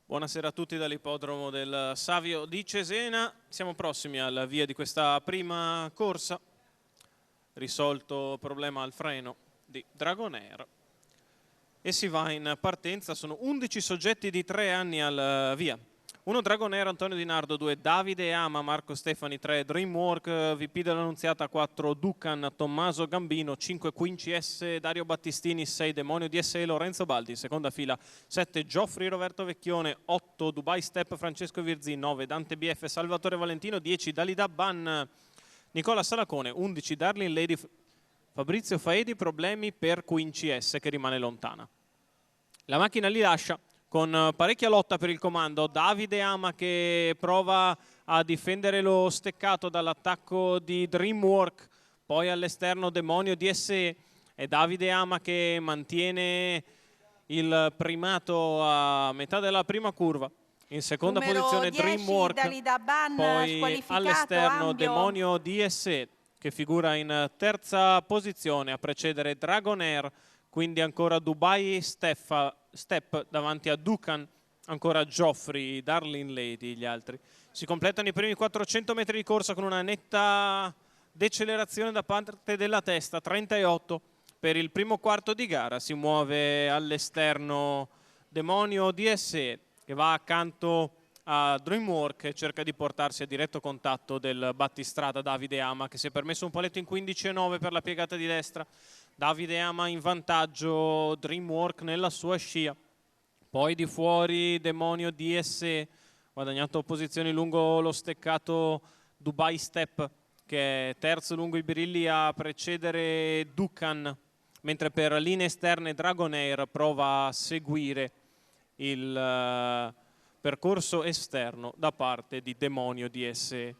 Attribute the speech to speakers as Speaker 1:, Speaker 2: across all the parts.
Speaker 1: Buonasera a tutti dall'ippodromo del Savio di Cesena. Siamo prossimi al via di questa prima corsa. Risolto problema al freno di Dragonair. E si va in partenza. Sono 11 soggetti di 3 anni al via. 1 Dragonair, Antonio Di Nardo, 2 Davide Ama, Marco Stefani, 3 Dreamwork, VP dell'Annunziata, 4 Ducan, Tommaso Gambino, 5 Quinci S, Dario Battistini, 6 Demonio DSE, Lorenzo Baldi, seconda fila 7 Gioffri Roberto Vecchione, 8 Dubai Step Francesco Virzi, 9 Dante BF Salvatore Valentino, 10 Dalida Ban Nicola Salacone, 11 Darling Lady Fabrizio Faedi, problemi per Quinci S che rimane lontana. La macchina li lascia con parecchia lotta per il comando. Davide Ama che prova a difendere lo steccato dall'attacco di Dreamwork, poi all'esterno Demonio DSE e Davide Ama che mantiene il primato a metà della prima curva. In seconda posizione
Speaker 2: 10,
Speaker 1: Dreamwork, poi all'esterno Demonio DSE che figura in terza posizione a precedere Dragonair, quindi ancora Dubai Step davanti a Ducan, ancora Gioffri, Darling Lady, gli altri. Si completano i primi 400 metri di corsa con una netta decelerazione da parte della testa, 38 per il primo quarto di gara. Si muove all'esterno Demonio DSE che va accanto a Dreamwork e cerca di portarsi a diretto contatto del battistrada Davide Ama che si è permesso un paletto in 15,9 per la piegata di destra. Davide Ama in vantaggio, Dreamwork nella sua scia, poi di fuori Demonio DSE, guadagnato posizioni lungo lo steccato Dubai Step che è terzo lungo i birilli a precedere Ducan, mentre per linee esterne Dragonair prova a seguire il percorso esterno da parte di Demonio DSE.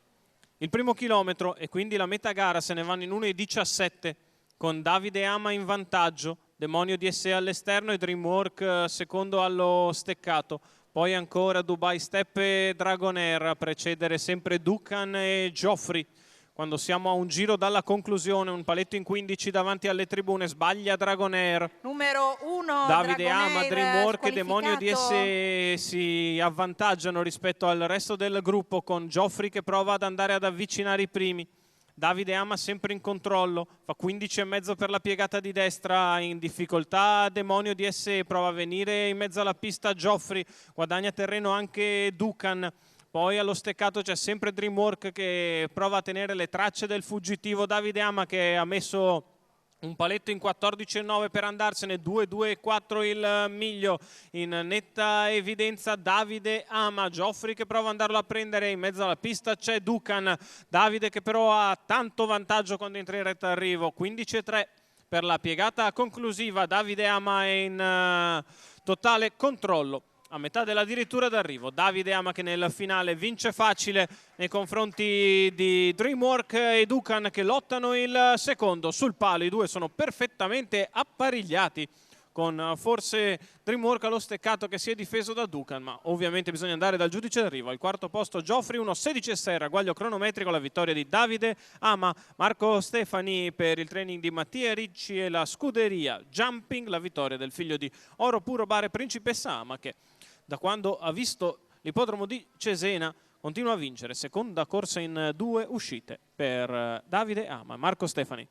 Speaker 1: Il primo chilometro e quindi la metà gara se ne vanno in 1,17 con Davide Ama in vantaggio, Demonio DSE all'esterno e Dreamwork secondo allo steccato. Poi ancora Dubai Step e Dragonair a precedere sempre Ducan e Gioffri. Quando siamo a un giro dalla conclusione, un paletto in 15 davanti alle tribune, sbaglia Dragonair.
Speaker 2: Numero 1
Speaker 1: Davide Ama, Dreamwork e Demonio DSE si avvantaggiano rispetto al resto del gruppo con Gioffri che prova ad andare ad avvicinare i primi. Davide Ama sempre in controllo, fa 15,5 per la piegata di destra, in difficoltà Demonio DSE, prova a venire in mezzo alla pista Gioffri, guadagna terreno anche Ducan. Poi allo steccato c'è sempre Dreamwork che prova a tenere le tracce del fuggitivo Davide Ama che ha messo un paletto in 14,9 per andarsene, 2,2,4 il miglio, in netta evidenza Davide Ama. Gioffri che prova ad andarlo a prendere, in mezzo alla pista c'è Ducan, Davide che però ha tanto vantaggio quando entra in retta arrivo, 15,3 per la piegata conclusiva. Davide Ama è in totale controllo a metà della dirittura d'arrivo. Davide Ama che nel finale vince facile nei confronti di Dreamwork e Ducan che lottano il secondo sul palo. I due sono perfettamente apparigliati con forse Dreamwork allo steccato che si è difeso da Ducan, ma ovviamente bisogna andare dal giudice d'arrivo. Al quarto posto Gioffri, 1,16,6 ragguaglio cronometrico, la vittoria di Davide Ama. Marco Stefani per il training di Mattia Ricci e la scuderia Jumping, la vittoria del figlio di Oro Puro Bare Principessa Ama che da quando ha visto l'ippodromo di Cesena continua a vincere. Seconda corsa in 2 uscite per Davide Ama. Marco Stefani.